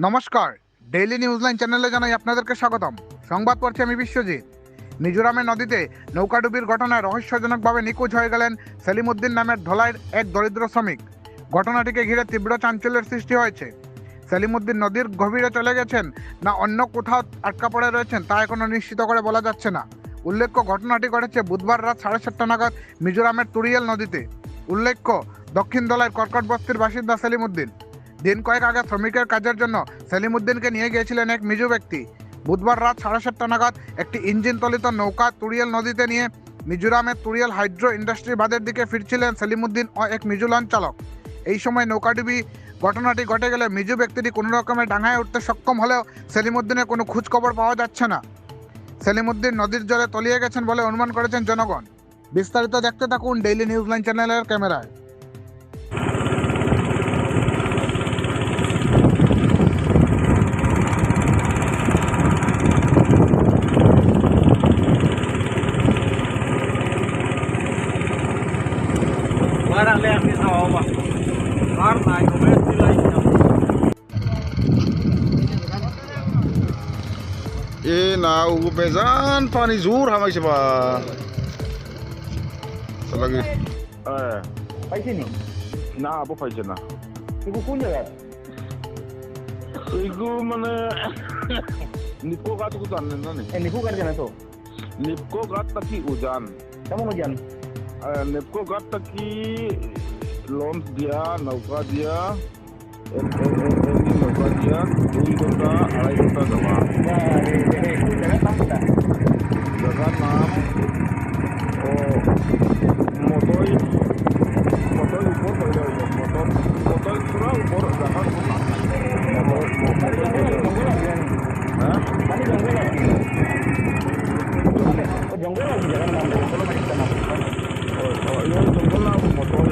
নমস্কার, ডেইলি নিউজলাইন চ্যানেলে জানাই আপনাদেরকে স্বাগতম। সংবাদ পড়ছি আমি বিশ্বজিৎ। মিজোরামের নদীতে নৌকাডুবির ঘটনায় রহস্যজনকভাবে নিখোঁজ হয়ে গেলেন সেলিমউদ্দিন নামের ধলাইয়ের এক দরিদ্র শ্রমিক। ঘটনাটিকে ঘিরে তীব্র চাঞ্চল্যের সৃষ্টি হয়েছে। সেলিমউদ্দিন নদীর গভীরে চলে গেছেন না অন্য কোথাও আটকা পড়ে রয়েছেন তা এখনও নিশ্চিত করে বলা যাচ্ছে না। উল্লেখ্য, ঘটনাটি ঘটেছে বুধবার রাত 7:30 নাগাদ মিজোরামের তুরিয়েল নদীতে। উল্লেখ্য, দক্ষিণ ধলাইয়ের কর্কট বস্তির বাসিন্দা সেলিমউদ্দিন। দিন কয়েক আগে শ্রমিকের কাজের জন্য সেলিমউদ্দিনকে নিয়ে গিয়েছিলেন এক মিজো ব্যক্তি। বুধবার রাত 7:30 নাগাদ একটি ইঞ্জিন চালিত নৌকা তুরিয়েল নদীতে নিয়ে মিজোরামের তুরিয়েল হাইড্রো ইন্ডাস্ট্রি বাঁধের দিকে ফিরছিলেন সেলিমউদ্দিন ও এক মিজো লঞ্চ চালক। এই সময় নৌকাডুবি ঘটনাটি ঘটে গেলে মিজো ব্যক্তিটি কোনো রকমে ডাঙায় উঠতে সক্ষম হলেও সেলিমউদ্দিনের কোনো খোঁজ খবর পাওয়া যাচ্ছে না। সেলিমউদ্দিন নদীর জলে তলিয়ে গেছেন বলে অনুমান করেছেন জনগণ। বিস্তারিত দেখতে থাকুন ডেইলি নিউজলাইন চ্যানেলের ক্যামেরায়। Nah, bezan pani zur hamai siapa? Lagi. পাইছি নি? না আবু পাইছে না। এগু কোন জায়গা? এইগু মানে নিপকো গাত কো জানেন না নি? নিকু কার জানা তো? নিপকো গাত তাকি উজান। কেমন জান? নিপকো গাত তাকি লঞ্চ দিয়া নৌকা দিয়া নৌকা দিয়া 2 ঘন্টা 2.5 ঘন্টা যাওয়া। জায়গার নাম ও মতই উপর হইল মতই পুরা উপর জায়গার উপর নাম হ্যাঁ জঙ্গল আছে জায়গার নাম জঙ্গল না মতই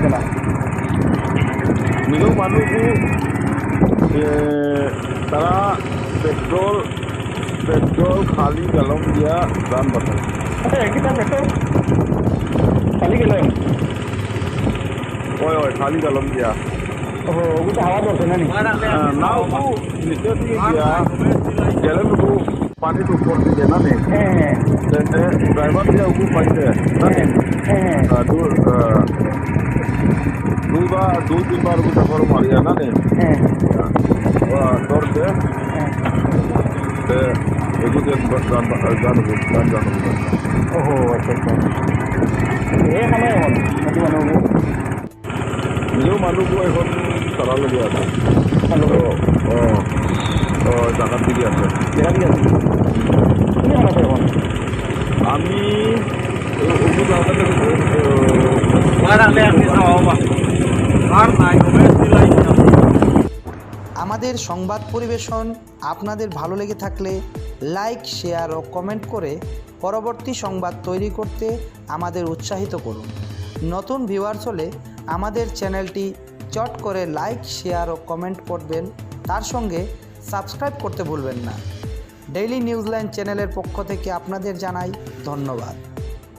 নালা minum manuku tara petrol khali galon dia dan batal kita petrol खाली गेलं ओय खाली galon dia हो उगता हवा भरते ना नाव को नीचे दिया गलन को पानी तो ऊपर दिया ना ने ड्राइवर दिया ऊपर पाइते ना दो तीन बार को सफर मारिया ना ने दौड़ से एक दिन जान ओहो अच्छा ये हमें जो मालूम को এখন সারা লাগি আছে জায়গা দিকে আছে আমি আমাদের সংবাদ পরিবেশন আপনাদের ভালো লেগে থাকলে লাইক, শেয়ার ও কমেন্ট করে পরবর্তী সংবাদ তৈরি করতে আমাদের উৎসাহিত করুন। নতুন ভিউয়ার্স হলে আমাদের চ্যানেলটি চট করে লাইক, শেয়ার ও কমেন্ট করবেন, তার সঙ্গে সাবস্ক্রাইব করতে ভুলবেন না। ডেইলি নিউজলাইন চ্যানেলের পক্ষ থেকে আপনাদের জানাই ধন্যবাদ।